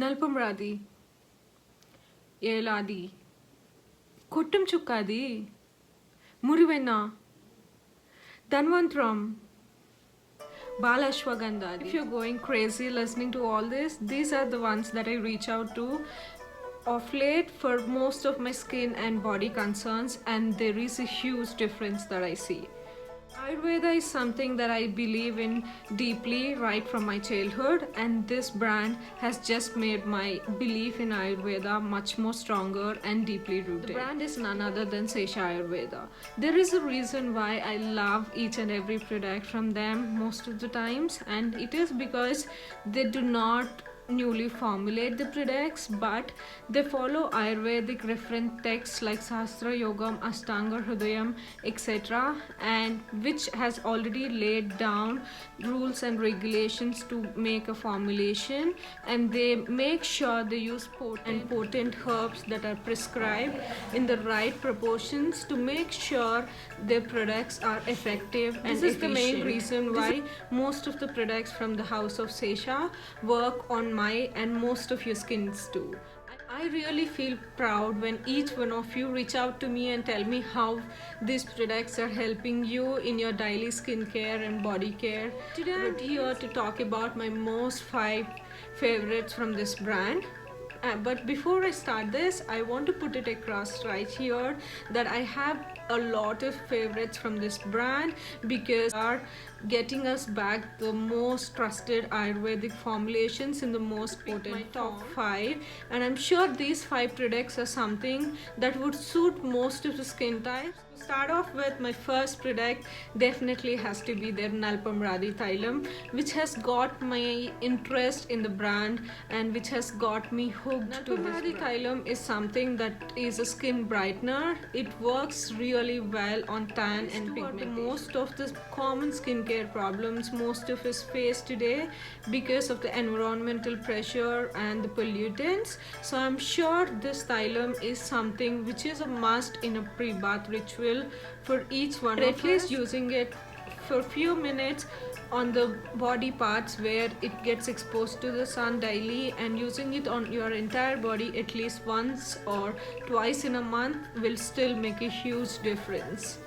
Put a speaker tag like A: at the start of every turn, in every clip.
A: నల్పంరాది ఏలాది Kottam చుక్కాది మురివెన్న ధన్వంతరం Balashwagandha. If you're going crazy listening to all this, these are the ones that I reach out to of late for most of my skin and body concerns, and there is a huge difference that I see. Ayurveda is something that I believe in deeply right from my childhood, and this brand has just made my belief in Ayurveda much more stronger and deeply rooted. The brand is none other than Sesha Ayurveda. There is a reason why I love each and every product from them most of the times, and it is because they do not newly formulate the products, but they follow Ayurvedic reference texts like Sahasra Yogam, Ashtanga Hridayam, etc., and which has already laid down rules and regulations to make a formulation, and they make sure they use potent herbs that are prescribed in the right proportions to make sure their products are effective and efficient. This is the main reason why most of the products from the house of Sesha work on my and most of your skins too. I really feel proud when each one of you reach out to me and tell me how these products are helping you in your daily skincare and body care. Today I'm here to talk about my most 5 favorites from this brand. But before I start this, I want to put it across right here that I have a lot of favorites from this brand because they are getting us back the most trusted Ayurvedic formulations in the most potent top 5, and I'm sure these 5 products are something that would suit most of the skin types. To start off with, my first product definitely has to be their Nalpamradi Thailam, which has got my interest in the brand and which has got me hooked to this brand. Nalpamradi Thailam is something that is a skin brightener. It works really well on tan and pigmentation. Most of the common skincare problems most of us face today because of the environmental pressure and the pollutants. So I'm sure this Thailam is something which is a must in a pre-bath ritual for each one of us. At least using it for a few minutes on the body parts where it gets exposed to the sun daily, and using it on your entire body at least once or twice in a month will still make a huge difference.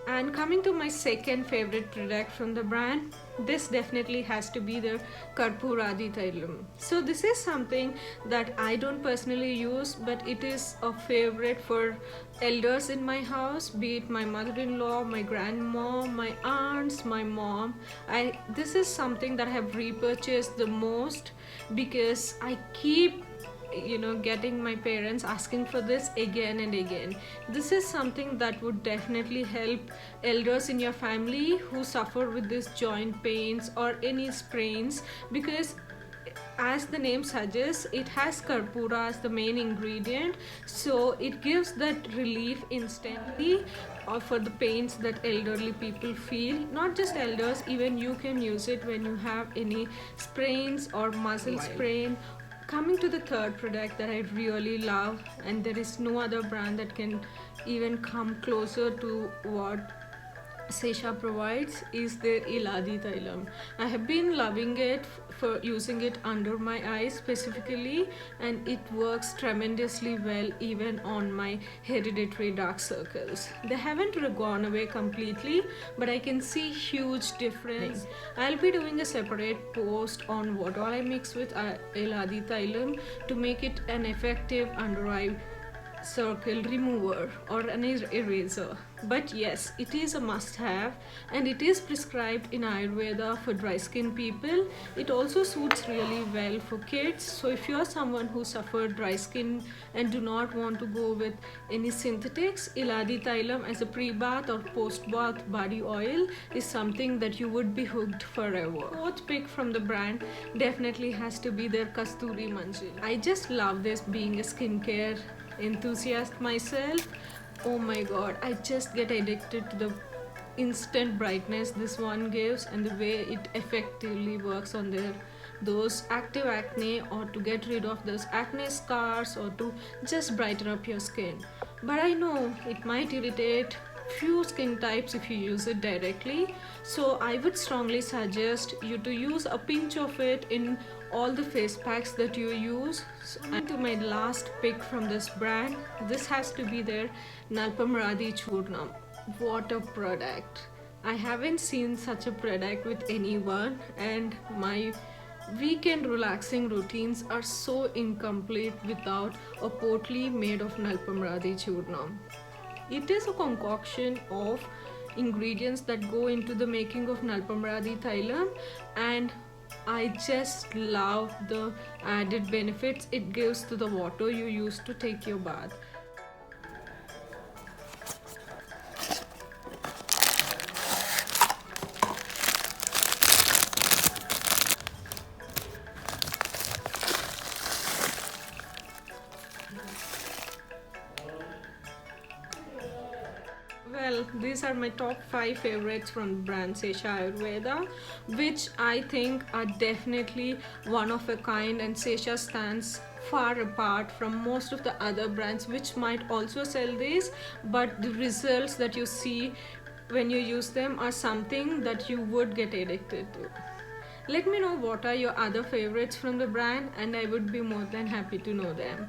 A: And coming to my second favorite product from the brand, this definitely has to be the Karpuradi Thailam. So this is something that I don't personally use, but it is a favorite for elders in my house, be it my mother-in-law, my grandma, my aunts, my mom. This is something that I have repurchased the most because I keep getting my parents asking for this again and again. This is something that would definitely help elders in your family who suffer with this joint pains or any sprains, because as the name suggests, it has karpura as the main ingredient, so it gives that relief instantly for the pains that elderly people feel. Not just elders, even you can use it when you have any sprains or muscle sprain. Coming to the third product that I really love, and there is no other brand that can even come closer to what Sesha provides, is their Eladi Thailam. I have been loving it for using it under my eyes specifically, and it works tremendously well even on my hereditary dark circles. They haven't gone away completely, but I can see huge difference. I'll be doing a separate post on what all I mix with Eladi Thailam to make it an effective under eye circle remover or an eraser. But yes, it is a must have, and it is prescribed in Ayurveda for dry skin people. It also suits really well for kids. So if you are someone who suffered dry skin and do not want to go with any synthetics, Eladi Thailam as a pre-bath or post-bath body oil is something that you would be hooked forever. Fourth pick from the brand definitely has to be their Kasturi Manjil. I just love this, being a skincare enthusiast myself. Oh my god, I just get addicted to the instant brightness this one gives and the way it effectively works on those active acne, or to get rid of those acne scars, or to just brighten up your skin. But I know it might irritate few skin types if you use it directly. So I would strongly suggest you to use a pinch of it in all the face packs that you use. And to my last pick from this brand, this has to be their Nalpamaradi Churnam. What a product! I haven't seen such a product with anyone, and my weekend relaxing routines are so incomplete without a potli made of Nalpamaradi Churnam. It is a concoction of ingredients that go into the making of Nalpamaradi Thailam, and I just love the added benefits it gives to the water you use to take your bath. Well, these are my top 5 favorites from brand Sesha Ayurveda, which I think are definitely one of a kind, and Sesha stands far apart from most of the other brands which might also sell these, but the results that you see when you use them are something that you would get addicted to. Let me know what are your other favorites from the brand, and I would be more than happy to know them.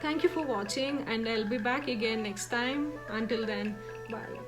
A: Thank you for watching, and I'll be back again next time. Until then, bye.